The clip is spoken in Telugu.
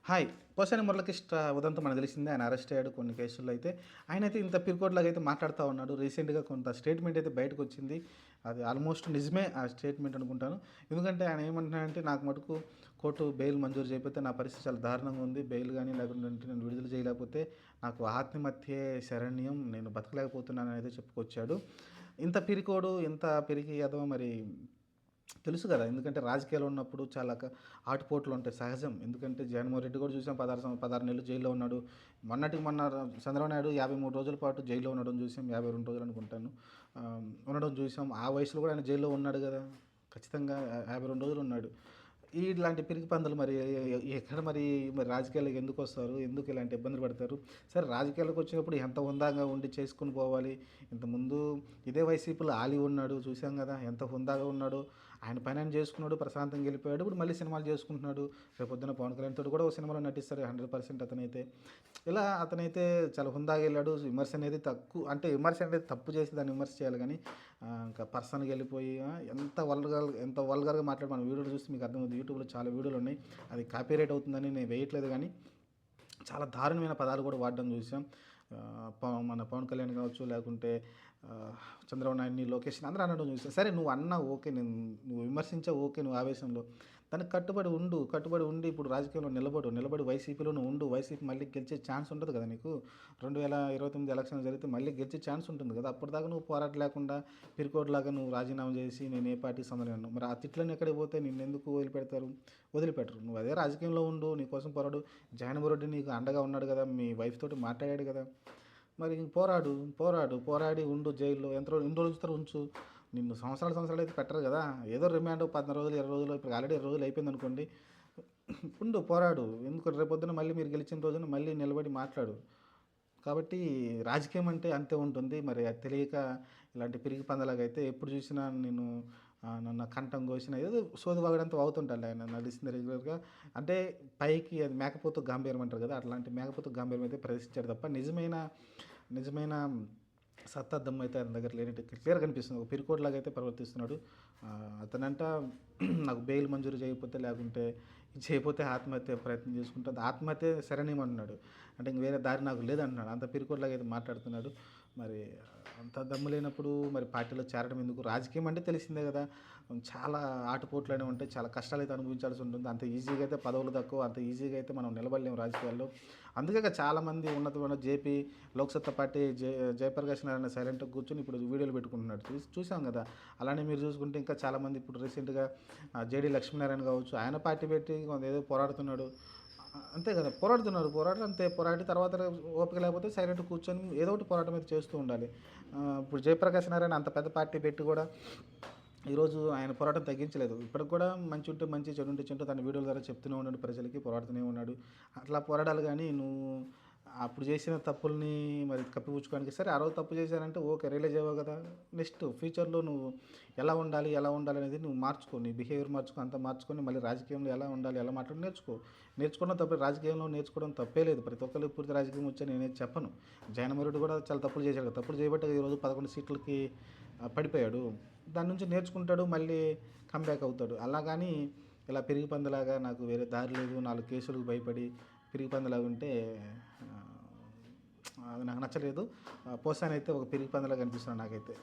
హాయ్. పోసాని మురళకృష్ణ ఉదంతం మనకు తెలిసిందే. ఆయన అరెస్ట్ అయ్యాడు కొన్ని కేసుల్లో అయితే. ఆయనైతే ఇంత పిరికోడ్లాగా అయితే మాట్లాడుతా ఉన్నాడు. రీసెంట్‌గా కొంత స్టేట్‌మెంట్ అయితే బయటకొచ్చింది. అది ఆల్మోస్ట్ నిజమే ఆ స్టేట్‌మెంట్ అనుకుంటాను. ఎందుకంటే ఆయన ఏమంటున్నాడంటే, నాకు మటుకు కోర్టు బెయిల్ మంజూరు చేయకపోతే నా పరిస్థితి చాలా దారుణంగా ఉంది. బెయిల్ గాని లేకుంటే నన్ను విడుదల చేయలేకపోతే నాకు ఆత్మహత్యే శరణ్యం. నేను బతకలేకపోతున్నాననైతే చెప్పుకొచ్చాడు. ఇంత పిరికోడు, ఇంత పిరికి ఎదవ మరి తెలుసు కదా! ఎందుకంటే రాజకీయాల్లో ఉన్నప్పుడు చాలా ఆటుపోట్లుంటాయి సహజం. ఎందుకంటే జగన్మోహన్ రెడ్డి కూడా చూసాం 16 నెలలు జైల్‌లో ఉన్నాడు. మొన్నటికి మొన్న చంద్రబాబు నాయుడు 53 రోజుల పాటు జైల్‌లో ఉండడం చూసాం. 52 రోజులు అనుకుంటాను. ఉండడం చూసాం. ఆ వయసులో కూడా ఆయన జైల్‌లో ఉన్నాడు గదా! ఖచ్చితంగా 52 రోజులు ఉన్నాడు. ఇలాంటి పిరికి పందులు మరి ఎక్కడ మరి రాజకీయాల్లోకి ఎందుకొస్తారు? ఎందుకు ఇలాంటి ఇబ్బందులు పడతారు? సరే రాజకీయాల్లోకి వచ్చినప్పుడు ఎంత హుందాగా ఉండి చేసుకొని పోవాలి. ఇంతకుముందు ఇదే వైసీపీలో ఆలి ఉన్నాడు చూసాం గదా! ఎంత హుందాగా ఉన్నాడో. ఆయన పని ఆయన చేసుకున్నాడు. ప్రశాంతంగా వెళ్ళిపోయాడు. ఇప్పుడు మళ్ళీ సినిమాలు చేసుకుంటున్నాడు. రేపొద్దున పవన్ కళ్యాణ్ తోటి కూడా ఓ సినిమాలో నటిస్తాడు 100% అతనైతే. ఇలా అతనైతే చాలా హుందాగా వెళ్ళాడు. విమర్శ అనేది అంటే విమర్శ అనేది తప్పు చేసి దాన్ని విమర్శ చేయాలి గానీ ఇంకా పర్సనల్‌గా వెళ్ళిపోయి ఎంత వల్గర్‌గా మాట్లాడి మన వీడియోలు చూస్తే మీకు అర్థమవుతుంది. యూట్యూబ్‌లో చాలా వీడియోలు ఉన్నాయి. అది కాపీరైట్ అవుతుందని నేను వేయట్లేదు గానీ చాలా దారుణమైన పదాలు కూడా వాడడం చూసాం. మన పవన్ కళ్యాణ్ కావచ్చు, లేకుంటే చంద్రబాబు నాయుడిని, లోకేష్‌ని అందరూ అనడం చూసాం. సరే నువ్వు అన్నావు ఓకే. నువ్వు విమర్శించావు ఓకే. నువ్వు ఆవేశంలో. దానికి కట్టుబడి ఉండు. కట్టుబడి ఉండి ఇప్పుడు రాజకీయంలో నిలబడి వైసీపీలోనే ఉండు. వైసీపీ మళ్ళీ గెలిచే ఛాన్స్ ఉంటది కదా నీకు. 2029 ఎలక్షన్లు జరిగితే మళ్ళీ గెలిచే ఛాన్స్ ఉంటుంది కదా! అప్పటిదాకా నువ్వు పోరాటం లేకుండా పిరికోడులాగా నువ్వు రాజీనామా చేసి నేను ఏ పార్టీకి సంబంధం లేను. మరి ఆ తిట్లన్నీ ఎక్కడికి పోతే నిన్నెందుకు వదిలిపెడతారు? వదిలిపెట్టరు. నువ్వు అదే రాజకీయంలో ఉండు. నీ కోసం పోరాడు. జగన్మోహన్ రెడ్డి నీకు అండగా ఉన్నాడు కదా! మీ వైఫ్ తోటి మాట్లాడాడు కదా! మరి పోరాడి ఉండు జైల్‌లో. ఎన్ని రోజులు ఉంచుతారో ఉంచు. నిన్ను సంవత్సరాలు అయితే పెట్టరు కదా! ఏదో రిమాండ్ 14 రోజులు, 20 రోజులు ఇప్పుడు ఆల్రెడీ 20 రోజులు అయిపోయిందనుకోండి. పోరాడు. ఎందుకు రేపొద్దున మళ్ళీ మీరు గెలిచిన రోజున మళ్ళీ నిలబడి మాట్లాడు. కాబట్టి రాజకీయం అంటే అంతే ఉంటుంది. మరి అది తెలియక ఇలాంటి పిరికి పందలాగైతే ఎప్పుడు చూసినా నేను నన్ను కంఠం కోసిన ఏదో సోది వాగడంతో వాగుతుంటాడులే ఆయన నటిస్తుంది రెగ్యులర్‌గా. అంటే పైకి అది మేకపోతు గాంభీర్యం అంటారు కదా! అట్లాంటి మేకపోతు గాంభీర్యం అయితే ప్రదర్శించాడు తప్ప నిజమైన సత్తా దమ్మైతే అతని దగ్గర లేనట్టు క్లియర్‌గా కనిపిస్తుంది. ఒక పిరికోడులాగా అయితే ప్రవర్తిస్తున్నాడు. అతనంట నాకు బెయిల్ మంజూరు చేయకపోతే లేకుంటే ఇది చేయకపోతే ఆత్మహత్య ప్రయత్నం చేసుకుంటా. ఆత్మహత్య శరణ్యమన్నాడు. అంటే ఇంక వేరే దారి నాకు లేదంటున్నాడు. అంత పిరికోడులాగా అయితే మాట్లాడుతున్నాడు. మరి అంత దమ్ము లేనప్పుడు మరి పార్టీలో చేరడం ఎందుకు? రాజకీయం అంటే తెలిసిందే కదా! చాలా ఆటుపోట్లనేవి ఉంటాయి. చాలా కష్టాలైతే అనుభవించాల్సి ఉంటుంది. అంత ఈజీగా అయితే పదవులు దక్కవు. అంత ఈజీగా అయితే మనం నిలబడలేము రాజకీయాల్లో. అందుకే చాలామంది ఉన్నతమైన లోక్సత్తా పార్టీ జయప్రకాష్ నారాయణ సైలెంట్‌గా కూర్చొని ఇప్పుడు వీడియోలు పెట్టుకుంటున్నాడు. చూసాం కదా! అలానే మీరు చూసుకుంటే ఇంకా చాలామంది ఇప్పుడు రీసెంట్‌గా జేడీ లక్ష్మీనారాయణ కావచ్చు, ఆయన పార్టీ పెట్టి ఏదో పోరాడుతున్నాడు. అంతే కదా! పోరాటం అంతే. పోరాడి తర్వాత ఓపిక లేకపోతే సైలెంట్‌గా కూర్చొని ఏదో ఒకటి పోరాటం అయితే చేస్తూ ఉండాలి. ఇప్పుడు జయప్రకాష్ నారాయణ అంత పెద్ద పార్టీ పెట్టి కూడా ఈరోజు ఆయన పోరాటం తగ్గించలేదు. ఇప్పటికి కూడా మంచి ఉంటే మంచి, చెడు ఉంటే చెడు తన వీడియోల ద్వారా చెప్తూనే ఉన్నాడు ప్రజలకి, పోరాడుతూనే ఉన్నాడు. అట్లా పోరాడాలి గానీ, నువ్వు అప్పుడు చేసిన తప్పుల్ని మరి కప్పిపుచ్చుకోవడానికి సరే ఆ రోజు తప్పు చేశానంటే ఓకే. రియలైజ్ అయ్యావు కదా! నెక్స్ట్ ఫ్యూచర్‌లో నువ్వు ఎలా ఉండాలి అనేది నువ్వు మార్చుకో. నీ బిహేవియర్ మార్చుకో. అంతా మార్చుకొని మళ్ళీ రాజకీయంలో ఎలా ఉండాలి, ఎలా మాట్లాడాలో నేర్చుకో. నేర్చుకోవడం తప్పే. రాజకీయంలో నేర్చుకోవడం తప్పే లేదు. ప్రతి ఒక్కళ్ళు పూర్తి రాజకీయం వచ్చని నేనైతే చెప్పను. జగన్మోహన్ రెడ్డి కూడా చాలా తప్పులు చేశాడు కదా! తప్పులు చేయబట్టే ఈరోజు 11 సీట్లకి పడిపోయాడు. దాని నుంచి నేర్చుకుంటాడు. మళ్ళీ కమ్‌బ్యాక్ అవుతాడు. అలా గాని ఇలా పిరికి పందిలాగా నాకు వేరే దారి లేదు. 4 కేసులకు భయపడి పిరికి పందిలాగా ఉంటే అది నాకు నచ్చలేదు. పోసాని అయితే ఒక పిరికి పందిలాగా కనిపిస్తున్నాడు నాకైతే.